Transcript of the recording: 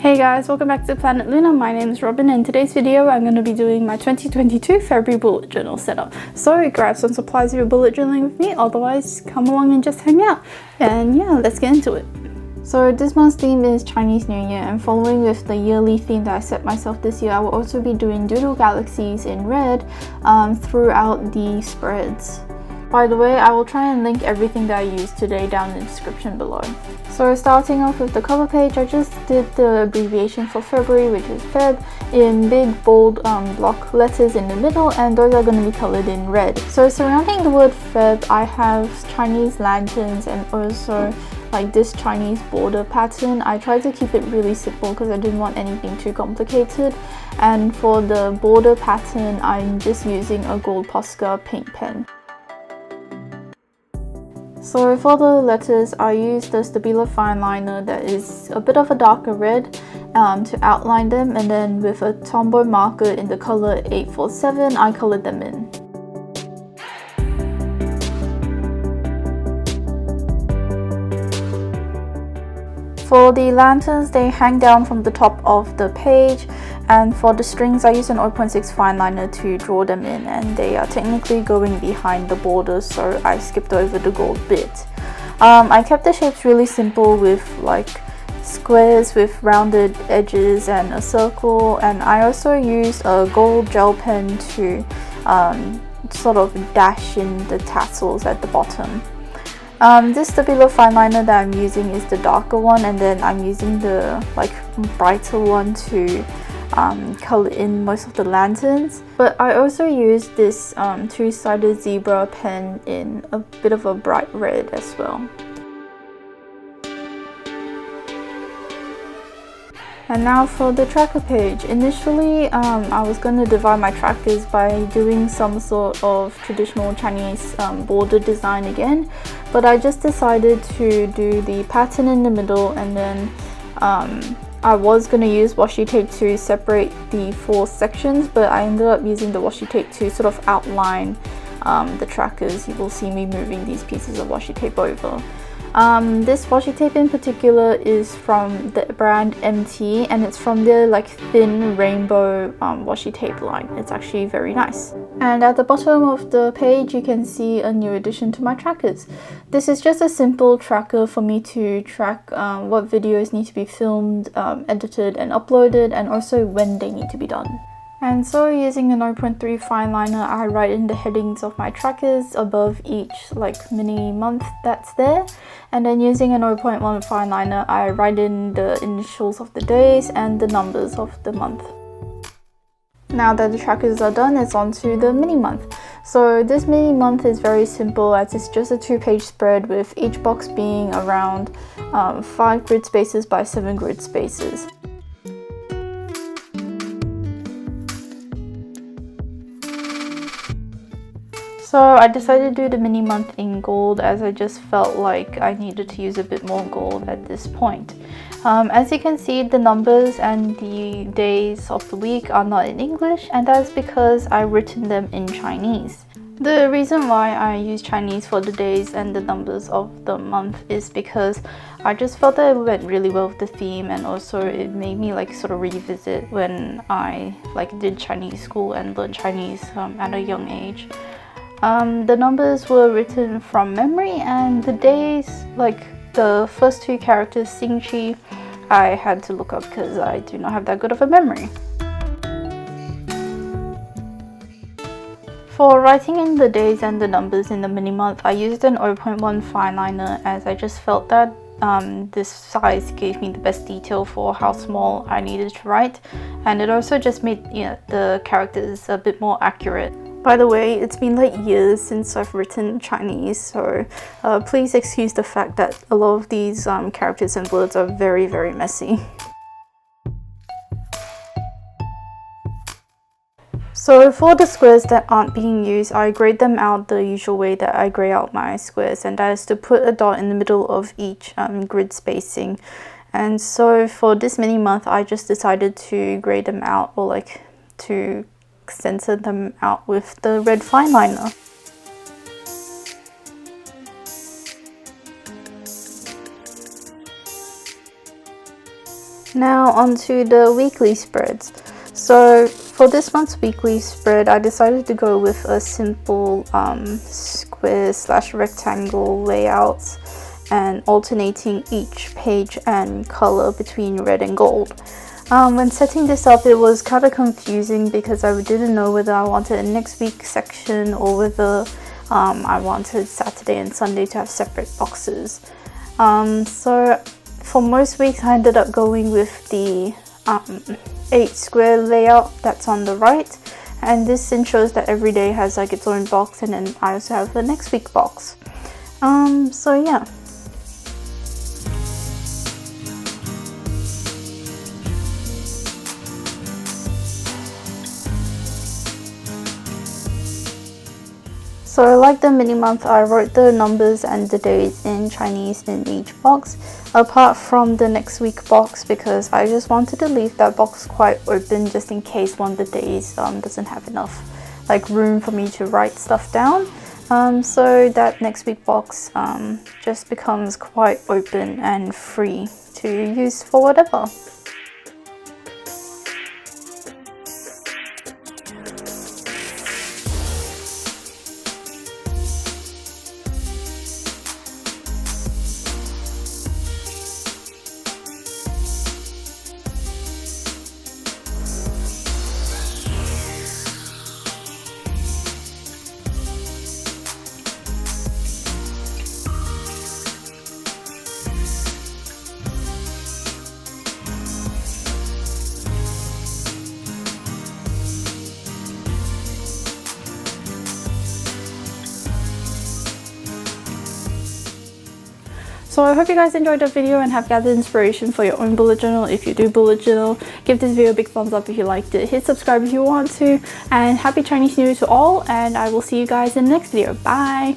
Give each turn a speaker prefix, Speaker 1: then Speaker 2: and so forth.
Speaker 1: Hey guys, welcome back to Planet Luna. My name is Robin and in today's video I'm going to be doing my 2022 February bullet journal setup. So grab some supplies if you're bullet journaling with me, otherwise come along and just hang out. And yeah, let's get into it. So this month's theme is Chinese New Year, and following with the yearly theme that I set myself this year, I will also be doing doodle galaxies in red throughout the spreads. By the way, I will try and link everything that I used today down in the description below. So starting off with the cover page, I just did the abbreviation for February, which is Feb, in big bold block letters in the middle, and those are going to be colored in red. So surrounding the word Feb, I have Chinese lanterns and also like this Chinese border pattern. I tried to keep it really simple because I didn't want anything too complicated. And for the border pattern, I'm just using a gold Posca paint pen. So for the letters, I used the Stabilo fine liner that is a bit of a darker red to outline them, and then with a Tombow marker in the color 847, I colored them in. For the lanterns, they hang down from the top of the page, and for the strings I used an 0.6 fine liner to draw them in, and they are technically going behind the border, so I skipped over the gold bit. I kept the shapes really simple with like squares with rounded edges and a circle, and I also used a gold gel pen to sort of dash in the tassels at the bottom. This Stabilo fine liner that I'm using is the darker one, and then I'm using the like brighter one to color in most of the lanterns. But I also used this two-sided zebra pen in a bit of a bright red as well. And now for the tracker page. Initially, I was going to divide my trackers by doing some sort of traditional Chinese border design again, but I just decided to do the pattern in the middle, and then I was going to use washi tape to separate the 4 sections, but I ended up using the washi tape to sort of outline the trackers. You will see me moving these pieces of washi tape over. This washi tape in particular is from the brand MT, and it's from their like thin rainbow washi tape line. It's actually very nice. And at the bottom of the page you can see a new addition to my trackers. This is just a simple tracker for me to track what videos need to be filmed, edited and uploaded, and also when they need to be done. And so using a 0.3 fine liner, I write in the headings of my trackers above each like mini month that's there. And then using a 0.1 fine liner, I write in the initials of the days and the numbers of the month. Now that the trackers are done, it's on to the mini month. So this mini month is very simple, as it's just a 2-page spread with each box being around 5 grid spaces by 7 grid spaces. So I decided to do the mini month in gold, as I just felt like I needed to use a bit more gold at this point. As you can see, the numbers and the days of the week are not in English, and that's because I've written them in Chinese. The reason why I use Chinese for the days and the numbers of the month is because I just felt that it went really well with the theme, and also it made me like sort of revisit when I like did Chinese school and learned Chinese at a young age. The numbers were written from memory, and the days, like the first 2 characters, Xingqi, I had to look up because I do not have that good of a memory. For writing in the days and the numbers in the mini month, I used an 0.1 fine liner, as I just felt that this size gave me the best detail for how small I needed to write, and it also just made the characters a bit more accurate. By the way, it's been like years since I've written Chinese, so please excuse the fact that a lot of these characters and words are very, very messy. So for the squares that aren't being used, I grade them out the usual way that I grade out my squares, and that is to put a dot in the middle of each grid spacing. And so for this mini month, I just decided to grade them out, or like to center them out with the red fine liner. Now onto the weekly spreads. So for this month's weekly spread, I decided to go with a simple square/rectangle layout and alternating each page and color between red and gold. When setting this up, it was kind of confusing because I didn't know whether I wanted a next week section or whether I wanted Saturday and Sunday to have separate boxes. So for most weeks I ended up going with the 8 square layout that's on the right, and this ensures that every day has like its own box, and then I also have the next week box. So yeah. So like the mini month, I wrote the numbers and the days in Chinese in each box, apart from the next week box, because I just wanted to leave that box quite open just in case one of the days doesn't have enough like room for me to write stuff down. So that next week box just becomes quite open and free to use for whatever. So I hope you guys enjoyed the video and have gathered inspiration for your own bullet journal. If you do bullet journal, give this video a big thumbs up if you liked it. Hit subscribe if you want to, and happy Chinese New Year to all, and I will see you guys in the next video. Bye!